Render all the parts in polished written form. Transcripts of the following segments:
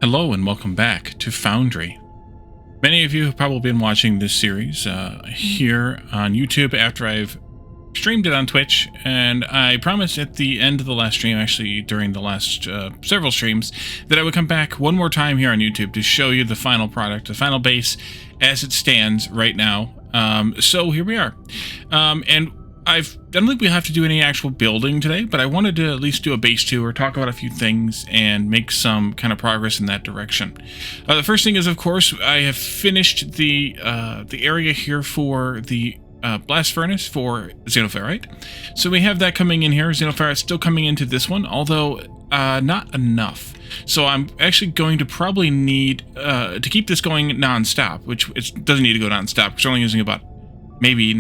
Hello and welcome back to Foundry. Many of you have probably been watching this series here on YouTube after I've streamed it on Twitch, and I promised at the end of the last stream, actually during the last several streams, that I would come back one more time here on YouTube to show you the final product, the final base as it stands right now. So here we are. And I don't think we have to do any actual building today, but I wanted to at least do a base tour, talk about a few things, and make some kind of progress in that direction. The first thing is, of course, I have finished the area here for the blast furnace for xenoferrite. So we have that coming in here. Xenoferrite still coming into this one, although not enough. So I'm actually going to probably need to keep this going non-stop, which it doesn't need to go non-stop because we're only using about probably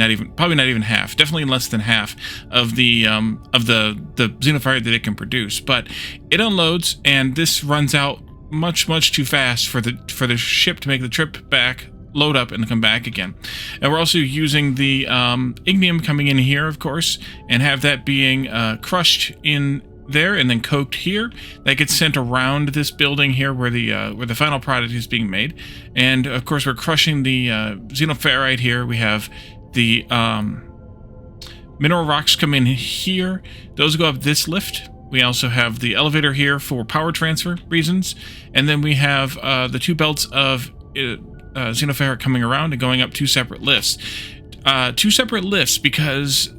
not even half, definitely less than half of the xenoferrite that it can produce. But it unloads, and this runs out much too fast for the ship to make the trip back, load up, and come back again. And we're also using the ignium coming in here, of course, and have that being crushed in there and then coked here. That gets sent around this building here where the final product is being made. And of course we're crushing the xenoferrite here. We have the mineral rocks come in here. Those go up this lift. We also have the elevator here for power transfer reasons, and then we have the two belts of xenoferrite coming around and going up two separate lifts. Because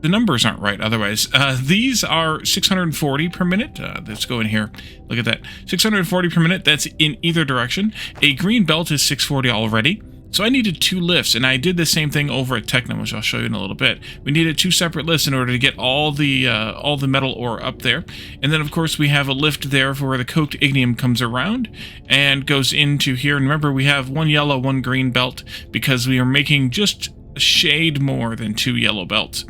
the numbers aren't right otherwise. These are 640 per minute. Let's go in here. Look at that. 640 per minute. That's in either direction. A green belt is 640 already. So I needed two lifts, and I did the same thing over at Techno, which I'll show you in a little bit. We needed two separate lifts in order to get all the metal ore up there. And then, of course, we have a lift there for where the coked ignium comes around and goes into here. And remember, we have one yellow, one green belt because we are making just a shade more than two yellow belts.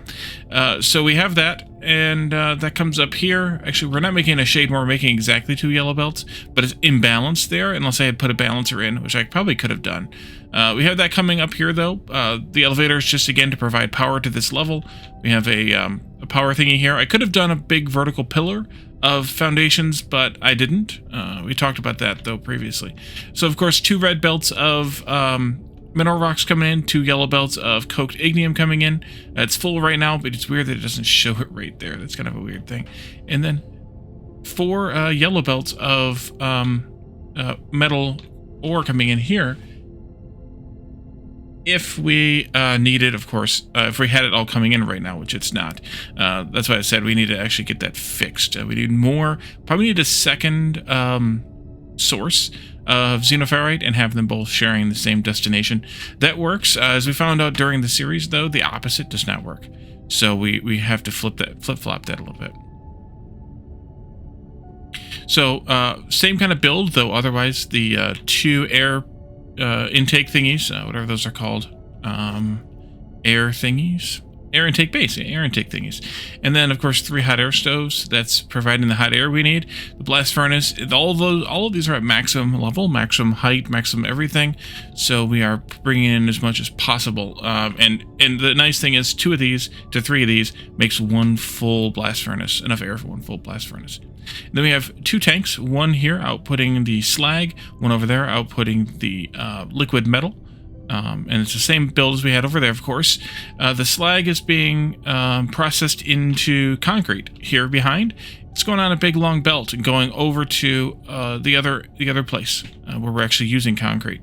So we have that, and that comes up here. Actually, we're not making a shade more, we're making exactly two yellow belts, but it's imbalanced there, unless I had put a balancer in, which I probably could have done. We have that coming up here, though. The elevator is just, again, to provide power to this level. We have a power thingy here. I could have done a big vertical pillar of foundations, but I didn't. We talked about that, though, previously. So, of course, two red belts of mineral rocks coming in, two yellow belts of coked ignium coming in. It's full right now, but it's weird that it doesn't show it right there. That's kind of a weird thing. And then four yellow belts of metal ore coming in here. If we needed, of course, if we had it all coming in right now, which it's not. That's why I said we need to actually get that fixed. We need more, probably need a second source of xenoferrite and have them both sharing the same destination. That works. As we found out during the series, though, the opposite does not work. So we have to flip-flop that a little bit. So same kind of build, though otherwise the two air intake thingies, whatever those are called, air thingies. Air intake base, air intake thingies. And then, of course, three hot air stoves. That's providing the hot air we need. The blast furnace, all of these are at maximum level, maximum height, maximum everything. So we are bringing in as much as possible. And the nice thing is, two of these to three of these makes one full blast furnace, enough air for one full blast furnace. And then we have two tanks, one here outputting the slag, one over there outputting the liquid metal. And it's the same build as we had over there, of course. The slag is being processed into concrete here behind. It's going on a big long belt and going over to the other place where we're actually using concrete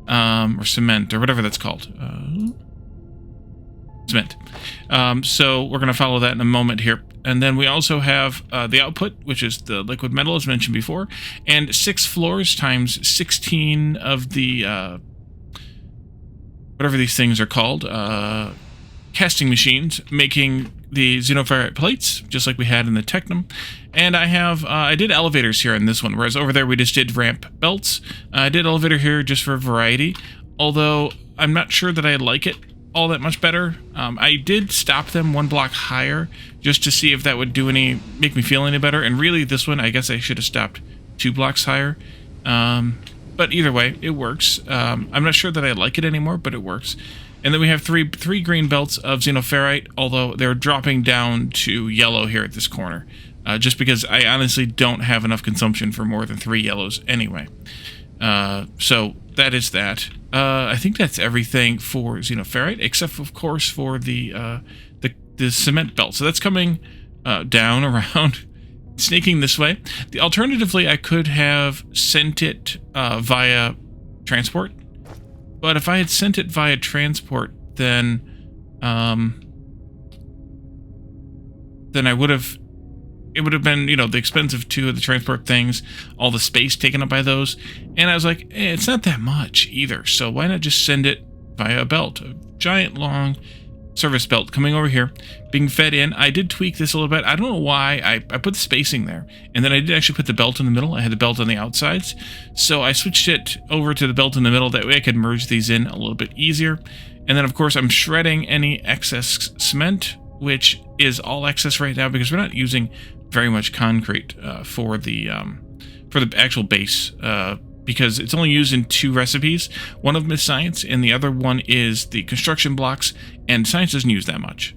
or cement or whatever that's called. Cement. So we're going to follow that in a moment here. And then we also have the output, which is the liquid metal, as mentioned before, and 6 floors times 16 of the whatever these things are called, casting machines, making the xenoferrite plates, just like we had in the Technum. And I did elevators here in this one, whereas over there we just did ramp belts. I did elevator here just for variety, although I'm not sure that I like it all that much better. I did stop them one block higher, just to see if that would make me feel any better, and really this one, I guess I should have stopped 2 blocks higher. But either way, it works. I'm not sure that I like it anymore, but it works. And then we have three green belts of xenoferrite, although they're dropping down to yellow here at this corner. just because I honestly don't have enough consumption for more than 3 yellows anyway. So that is that. I think that's everything for xenoferrite, except of course for the cement belt. So that's coming down around, sneaking this way. Alternatively, I could have sent it via transport, but if I had sent it via transport, then I would have. It would have been, the expense of 2 of the transport things, all the space taken up by those. And I was like, it's not that much either. So why not just send it via a belt? A giant, long service belt coming over here, being fed in. I did tweak this a little bit. I don't know why. I put the spacing there. And then I did actually put the belt in the middle. I had the belt on the outsides. So I switched it over to the belt in the middle. That way I could merge these in a little bit easier. And then, of course, I'm shredding any excess cement, which is all excess right now because we're not using very much concrete for the actual base because it's only used in 2 recipes. One of them is science and the other one is the construction blocks, and science doesn't use that much.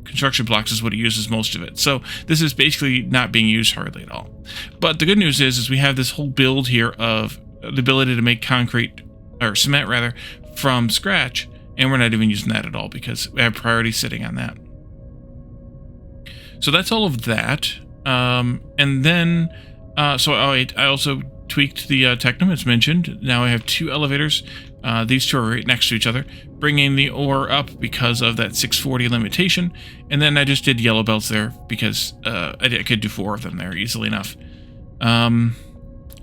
Construction blocks is what it uses most of it. So this is basically not being used hardly at all. But the good news is we have this whole build here of the ability to make concrete, or cement rather, from scratch, and we're not even using that at all because we have priority sitting on that. So that's all of that. And then, I also tweaked the Technum, as mentioned. Now I have 2 elevators. These 2 are right next to each other, bringing the ore up because of that 640 limitation. And then I just did yellow belts there because I could do 4 of them there easily enough.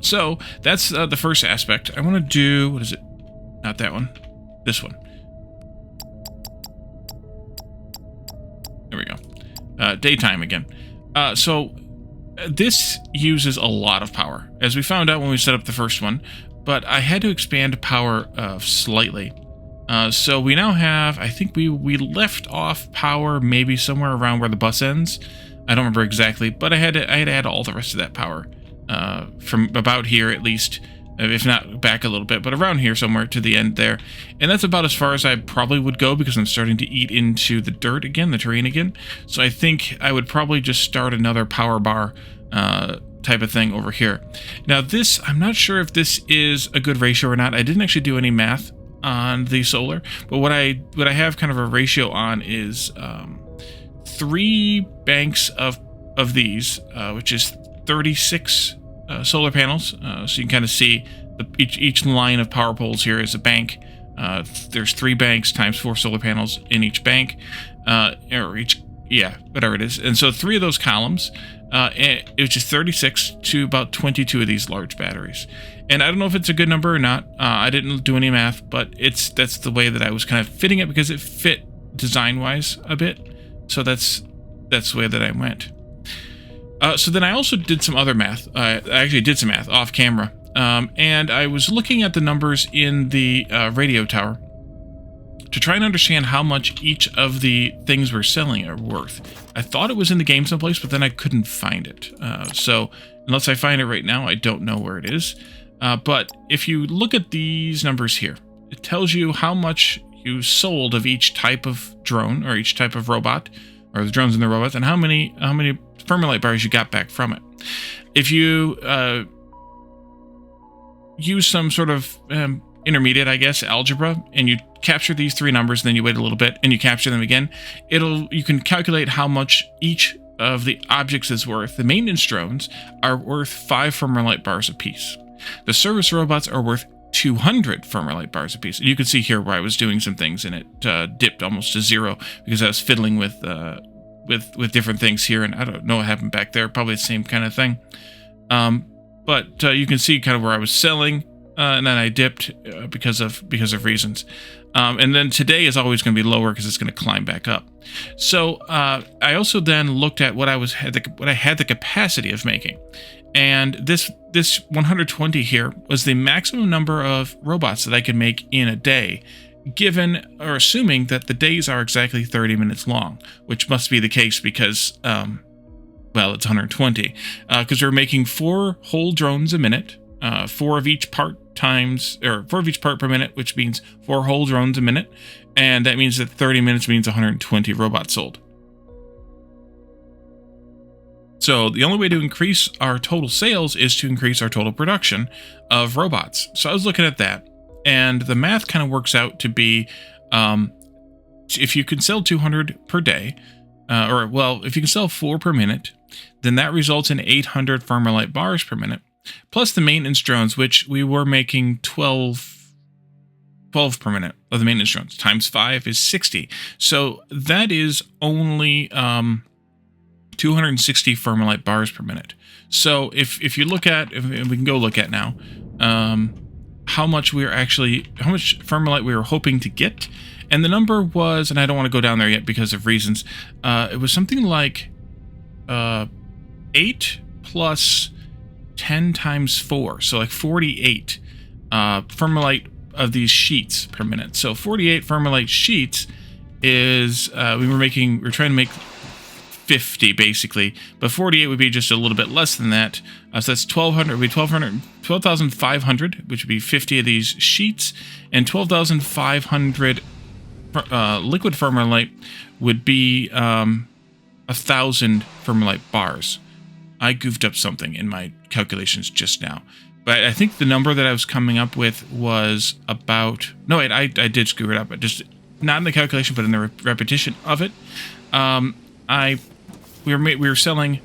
So that's the first aspect. I want to do, what is it? Not that one. This one. There we go. Daytime again. So this uses a lot of power, as we found out when we set up the first one, but I had to expand power slightly. So we now have, I think we left off power maybe somewhere around where the bus ends. I don't remember exactly, but I had to add all the rest of that power from about here at least, if not back a little bit, but around here somewhere to the end there. And that's about as far as I probably would go because I'm starting to eat into the dirt again, the terrain again. So I think I would probably just start another power bar type of thing over here. Now this, I'm not sure if this is a good ratio or not. I didn't actually do any math on the solar, but what I have kind of a ratio on is 3 banks of these, which is 36 solar panels, so you can kind of see each line of power poles here is a bank. There's 3 banks times 4 solar panels in each bank, or each, whatever it is. And so 3 of those columns, which is 36 to about 22 of these large batteries. And I don't know if it's a good number or not. I didn't do any math, but that's the way that I was kind of fitting it because it fit design-wise a bit. So that's the way that I went. So then I also did some other math. I actually did some math off camera. And I was looking at the numbers in the radio tower to try and understand how much each of the things we're selling are worth. I thought it was in the game someplace, but then I couldn't find it. So unless I find it right now, I don't know where it is. But if you look at these numbers here, it tells you how much you sold of each type of drone or each type of robot, or the drones and the robots, and how many Thermalite bars you got back from it. If you use some sort of intermediate, I guess, algebra, and you capture these 3 numbers, and then you wait a little bit, and you capture them again, you can calculate how much each of the objects is worth. The maintenance drones are worth 5 Thermalite bars apiece. The service robots are worth 200 Thermalite bars apiece. And you can see here where I was doing some things, and it dipped almost to 0 because I was fiddling with different things here, and I don't know what happened back there. Probably the same kind of thing. But you can see kind of where I was selling, and then I dipped because of reasons. And then today is always going to be lower because it's going to climb back up. So I also then looked at what I had the capacity of making, and this 120 here was the maximum number of robots that I could make in a day, given or assuming that the days are exactly 30 minutes long, which must be the case because, well, it's 120, because we're making 4 whole drones a minute, 4 of each part per minute, which means 4 whole drones a minute, and that means that 30 minutes means 120 robots sold. So the only way to increase our total sales is to increase our total production of robots. So I was looking at that, and the math kind of works out to be, if you can sell 200 per day, if you can sell 4 per minute, then that results in 800 Firmolite bars per minute, plus the maintenance drones, which we were making 12 per minute of the maintenance drones, times 5 is 60. So that is only 260 Firmolite bars per minute. So if you look at, if we can go look at now, how much Firmolite we were hoping to get. And the number was, and I don't want to go down there yet because of reasons, it was something like 8 plus 10 times 4, so like 48 Firmolite of these sheets per minute. So 48 Firmolite sheets is, we were trying to make 50 basically, but 48 would be just a little bit less than that. So that's 12,500, which would be 50 of these sheets, and 12,500 liquid Firmolite would be 1,000 Firmolite bars. I goofed up something in my calculations just now, but I think the number that I was coming up with was about, no wait, I did screw it up, but just not in the calculation, but in the repetition of it. We were selling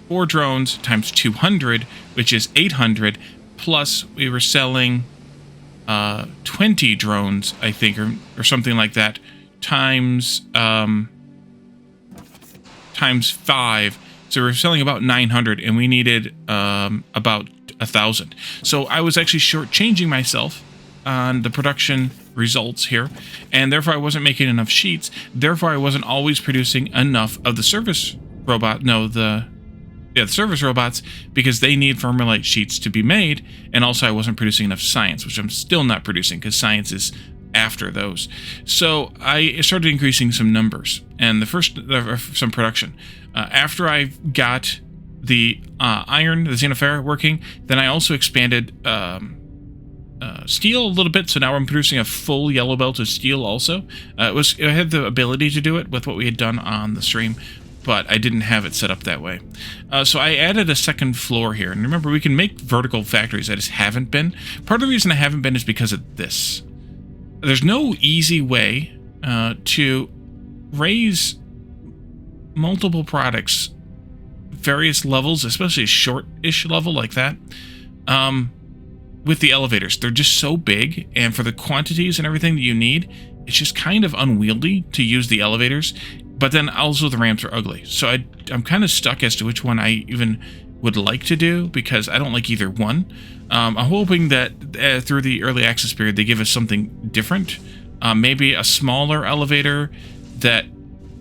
4 drones times 200, which is 800, plus we were selling 20 drones, I think, or something like that, times 5. So we're selling about 900, and we needed about 1,000. So I was actually shortchanging myself on the production results here, and therefore I wasn't making enough sheets. Therefore I wasn't always producing enough of the service robot. The service robots, because they need Firmolite sheets to be made, and also I wasn't producing enough science, which I'm still not producing because science is after those. So I started increasing some numbers, and some production. After I got the iron, the xenoferrite working, then I also expanded steel a little bit, so now I'm producing a full yellow belt of steel also. I had the ability to do it with what we had done on the stream, but I didn't have it set up that way. So I added a second floor here, and remember, we can make vertical factories. I just haven't been. Part of the reason I haven't been is because of this. There's no easy way to raise multiple products, various levels, especially a short-ish level like that, with the elevators. They're just so big, and for the quantities and everything that you need, it's just kind of unwieldy to use the elevators. But then also the ramps are ugly. So I'm kind of stuck as to which one I even would like to do, because I don't like either one. I'm hoping that through the early access period, they give us something different. Maybe a smaller elevator that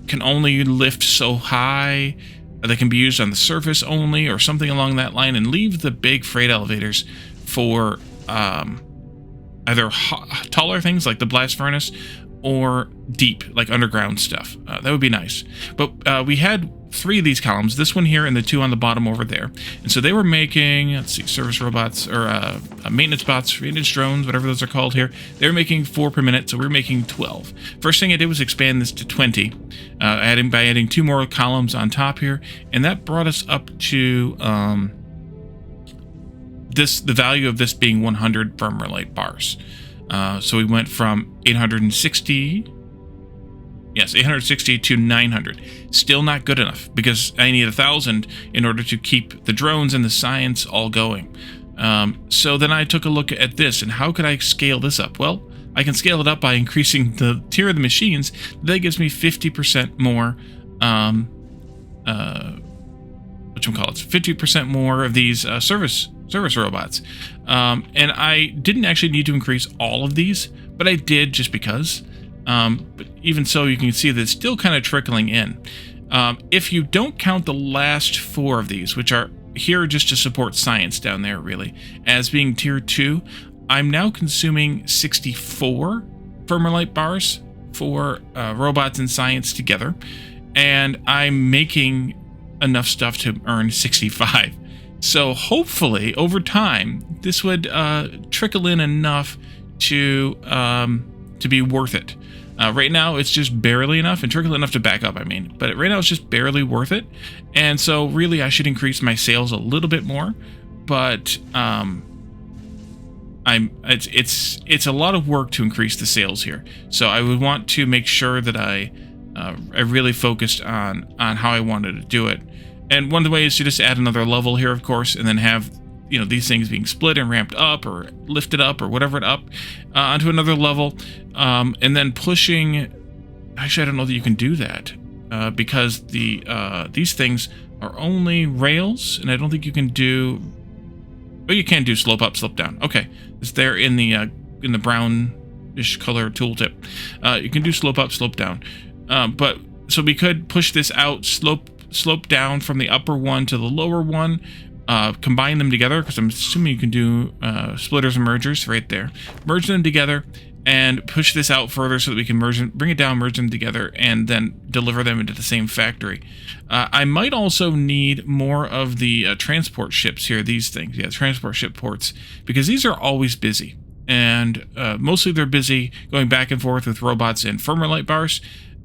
can only lift so high, that can be used on the surface only, or something along that line, and leave the big freight elevators for either taller things like the blast furnace, or deep, like underground stuff. That would be nice. But we had 3 of these columns, this one here and the 2 on the bottom over there. And so they were making, let's see, service robots, or maintenance bots, maintenance drones, whatever those are called here. They were making 4 per minute, so we were making 12. First thing I did was expand this to 20, by adding 2 more columns on top here. And that brought us up to the value of this being 100 Firmolite bars. So we went from 860 to 900. Still not good enough, because I need 1,000 in order to keep the drones and the science all going. So then I took a look at this, and how could I scale this up? Well, I can scale it up by increasing the tier of the machines. That gives me 50% more, 50% more of these service robots. And I didn't actually need to increase all of these, but I did just because. But even so, you can see that it's still kind of trickling in. If you don't count the last 4 of these, which are here just to support science down there, really, as being tier 2, I'm now consuming 64 Firmolite bars for robots and science together, and I'm making enough stuff to earn 65. So hopefully, over time, this would trickle in enough to be worth it. Right now, it's just barely enough, and trickle enough to back up, I mean. But right now, it's just barely worth it. And so, really, I should increase my sales a little bit more. But it's a lot of work to increase the sales here. So I would want to make sure that I really focused on how I wanted to do it. And one of the ways is to just add another level here, of course, and then have these things being split and ramped up or lifted up or whatever it up onto another level, and then pushing. Actually, I don't know that you can do that because these things are only rails, and I don't think you can do. Oh, you can do slope up, slope down. Okay, it's there in the brownish color tooltip. You can do slope up, slope down, but so we could push this out, slope down from the upper one to the lower one. Combine them together, because I'm assuming you can do splitters and mergers right there. Merge them together and push this out further so that we can bring it down, merge them together, and then deliver them into the same factory. I might also need more of the transport ships here, these things. Yeah, transport ship ports, because these are always busy. And mostly they're busy going back and forth with robots and firmer light bars.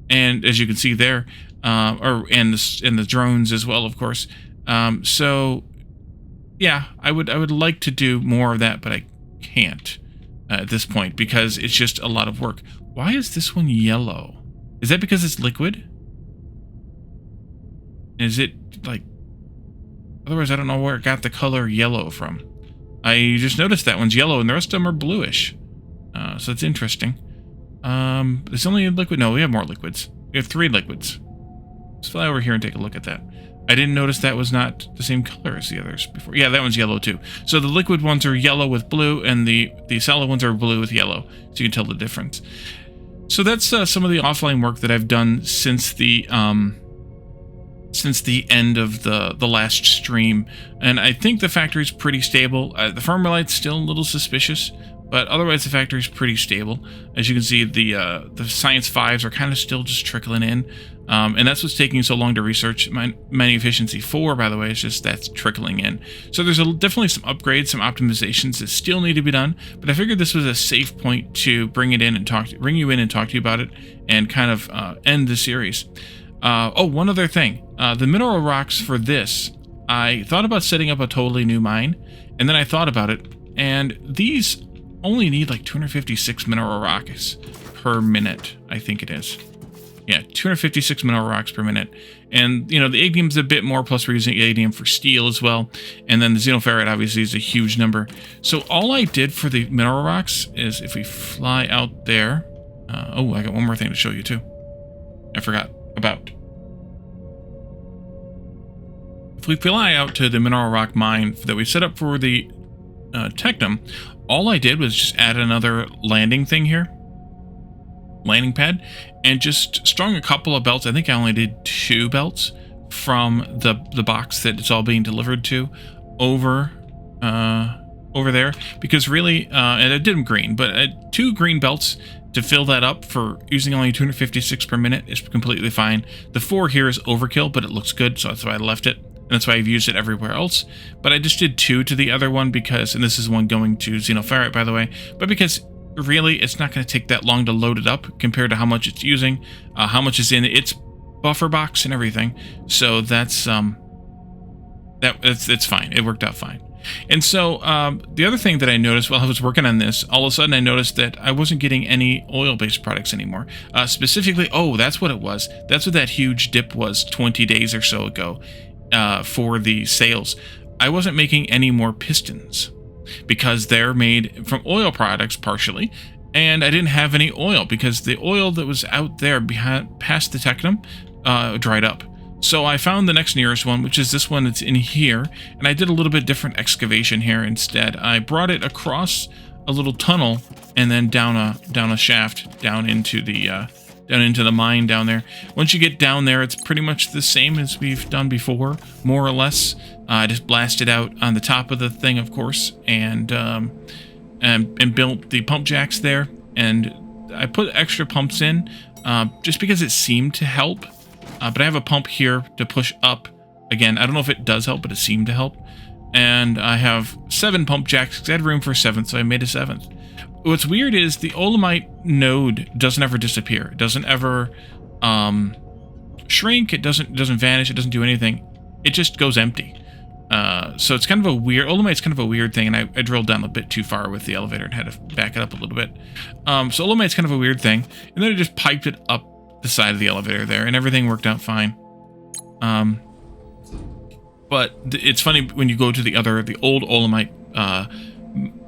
And as you can see there, and the drones as well, of course. So yeah, I would like to do more of that, but I can't at this point because it's just a lot of work. Why is this one yellow? Is that because it's liquid? Is it like... Otherwise, I don't know where it got the color yellow from. I just noticed that one's yellow and the rest of them are bluish. So it's interesting. It's only a liquid. No, we have more liquids. We have 3 liquids. Let's fly over here and take a look at that. I didn't notice that was not the same color as the others before. Yeah, that one's yellow too. So the liquid ones are yellow with blue, and the solid ones are blue with yellow. So you can tell the difference. So that's some of the offline work that I've done since the end of the last stream. And I think the factory's pretty stable. The firmware light's still a little suspicious, but otherwise the factory's pretty stable. As you can see, the Science 5s are kind of still just trickling in. And that's what's taking so long to research. Many Efficiency 4, by the way, is just that's trickling in. So there's definitely some upgrades, some optimizations that still need to be done. But I figured this was a safe point to bring you in and talk to you about it, and kind of end the series. Oh, one other thing. The mineral rocks for this, I thought about setting up a totally new mine, and then I thought about it, and these only need like 256 mineral rocks per minute, I think it is. Yeah, 256 mineral rocks per minute. And, the ignium's a bit more, plus we're using ignium for steel as well. And then the xenoferrite obviously is a huge number. So all I did for the mineral rocks is, if we fly out there... oh, I got one more thing to show you too. I forgot about. If we fly out to the mineral rock mine that we set up for the Technum, all I did was just add another landing thing here. Landing pad, and just strung a couple of belts. I think I only did 2 belts from the box that it's all being delivered to over there, because really, and I did them green, but 2 green belts to fill that up for using only 256 per minute is completely fine. The 4 here is overkill, but it looks good, so that's why I left it. And that's why I've used it everywhere else. But I just did 2 to the other one because, and this is one going to xenoferrite, by the way, but because really, it's not going to take that long to load it up compared to how much it's using, how much is in its buffer box and everything. So that's it's fine. It worked out fine. And so the other thing that I noticed while I was working on this, all of a sudden I noticed that I wasn't getting any oil-based products anymore. Specifically, oh, that's what it was. That's what that huge dip was 20 days or so ago for the sales. I wasn't making any more pistons, because they're made from oil products partially, and I didn't have any oil because the oil that was out there past the Technum dried up. So I found the next nearest one, which is this one that's in here, and I did a little bit different excavation here instead. I brought it across a little tunnel and then down a shaft down into the mine down there. Once you get down there, it's pretty much the same as we've done before, more or less. I just blasted out on the top of the thing, of course, and built the pump jacks there. And I put extra pumps in just because it seemed to help. But I have a pump here to push up. Again, I don't know if it does help, but it seemed to help. And I have 7 pump jacks because I had room for a 7th, so I made a 7th. what's weird is the Olamite node doesn't ever disappear. It doesn't ever shrink. It doesn't vanish. It doesn't do anything. It just goes empty. So it's kind of a weird... Olamite's kind of a weird thing, and I drilled down a bit too far with the elevator and had to back it up a little bit. So Olamite's kind of a weird thing. And then I just piped it up the side of the elevator there, and everything worked out fine. But it's funny when you go to the old Olamite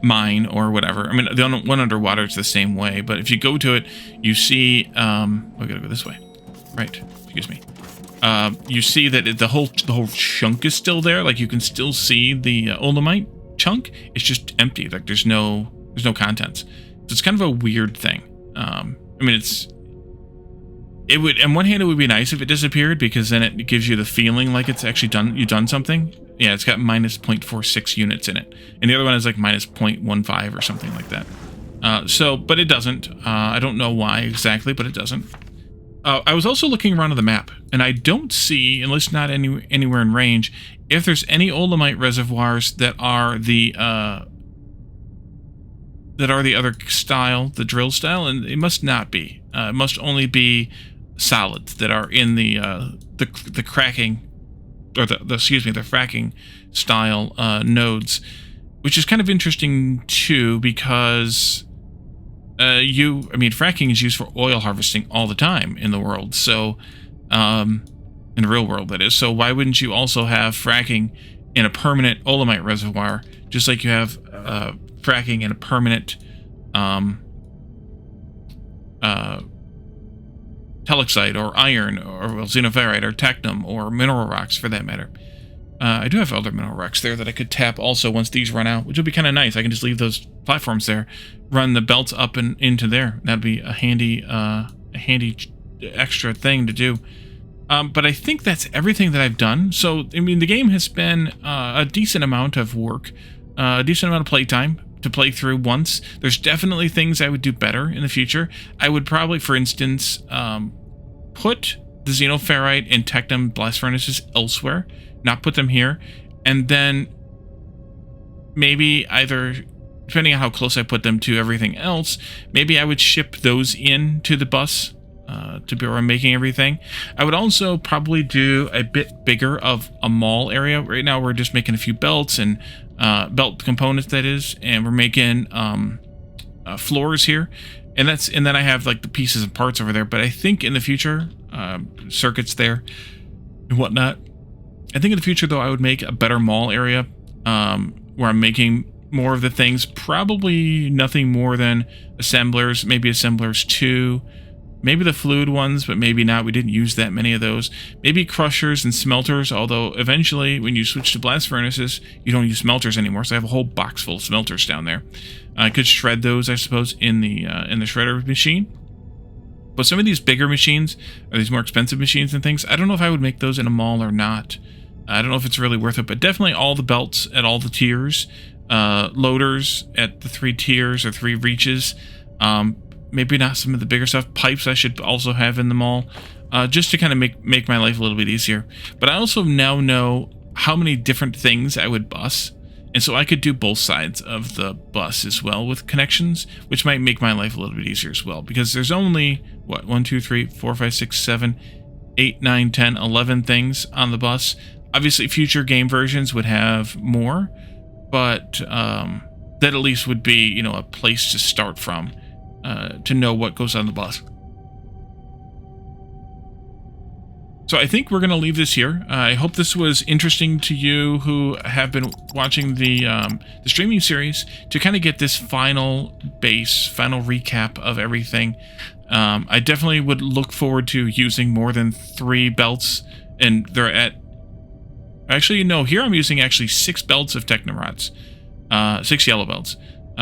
mine or whatever. I mean, the one underwater is the same way, but if you go to it, you see... we gotta go this way. Right. Excuse me. You see that the whole chunk is still there. Like, you can still see the Olamite chunk. It's just empty. Like, there's no contents. So it's kind of a weird thing. I mean, it would, on one hand, it would be nice if it disappeared, because then it gives you the feeling like it's actually you've done something. Yeah, it's got minus 0.46 units in it, and the other one is like minus 0.15 or something like that. But it doesn't. I don't know why exactly, but it doesn't. I was also looking around on the map, and I don't see, unless not anywhere in range, if there's any Olamite reservoirs that are the other style, the drill style, and it must not be. It must only be solids that are in the cracking, or the fracking style nodes, which is kind of interesting too, because fracking is used for oil harvesting all the time in the world. So, in the real world, that is. So why wouldn't you also have fracking in a permanent Olamite reservoir, just like you have fracking in a permanent telexite or iron or xenoferrite or technum or mineral rocks for that matter. I do have other mineral rocks there that I could tap also once these run out, which would be kind of nice. I can just leave those platforms there, run the belts up and into there. That'd be a handy extra thing to do. But I think that's everything that I've done. So, I mean, the game has been a decent amount of work, a decent amount of playtime to play through once. There's definitely things I would do better in the future. I would probably, for instance, put the xenoferrite and technum blast furnaces elsewhere, not put them here, and then maybe either, depending on how close I put them to everything else, maybe I would ship those in to the bus to be where I'm making everything. I would also probably do a bit bigger of a mall area. Right now we're just making a few belts and belt components, that is, and we're making floors here, and then I have like the pieces and parts over there. But I think in the future, circuits there and whatnot. I think in the future, though, I would make a better mall area where I'm making more of the things. Probably nothing more than assemblers, maybe assemblers 2, maybe the fluid ones, but maybe not. We didn't use that many of those. Maybe crushers and smelters, although eventually when you switch to blast furnaces, you don't use smelters anymore. So I have a whole box full of smelters down there. I could shred those, I suppose, in the shredder machine. But some of these bigger machines, or these more expensive machines and things, I don't know if I would make those in a mall or not. I don't know if it's really worth it, but definitely all the belts at all the tiers, loaders at the 3 tiers or 3 reaches, maybe not some of the bigger stuff. Pipes I should also have in the mall, just to kind of make my life a little bit easier. But I also now know how many different things I would bus, and so I could do both sides of the bus as well with connections, which might make my life a little bit easier as well, because there's only, what, 1, 2, 3, 4, 5, 6, 7, 8, 9, 10, 11 things on the bus. Obviously, future game versions would have more, but that at least would be, a place to start from, to know what goes on the bus. So I think we're going to leave this here. I hope this was interesting to you who have been watching the streaming series, to kind of get this final recap of everything. I definitely would look forward to using more than 3 belts, and they're at... Actually, no, here I'm using actually 6 belts of technum rods, 6 yellow belts.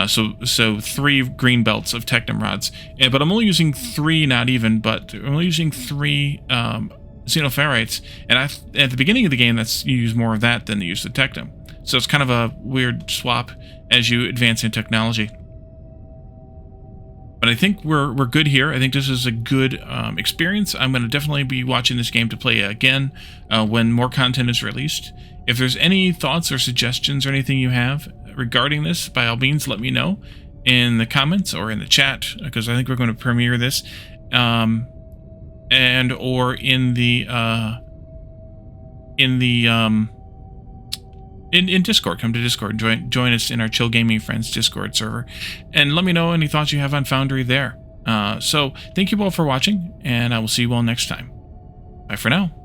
So 3 green belts of technum rods. But I'm only using 3, not even, but I'm only using 3 xenoferrites. And at the beginning of the game, you use more of that than you use the technum. So it's kind of a weird swap as you advance in technology. But I think we're good here. I think this is a good experience. I'm going to definitely be watching this game to play again when more content is released. If there's any thoughts or suggestions or anything you have regarding this, by all means, let me know. in the comments or in the chat, because I think we're going to premiere this, and or in Discord. Come to Discord, join us in our Chill Gaming Friends Discord server, and let me know any thoughts you have on Foundry there. So thank you all for watching, and I will see you all next time. Bye for now.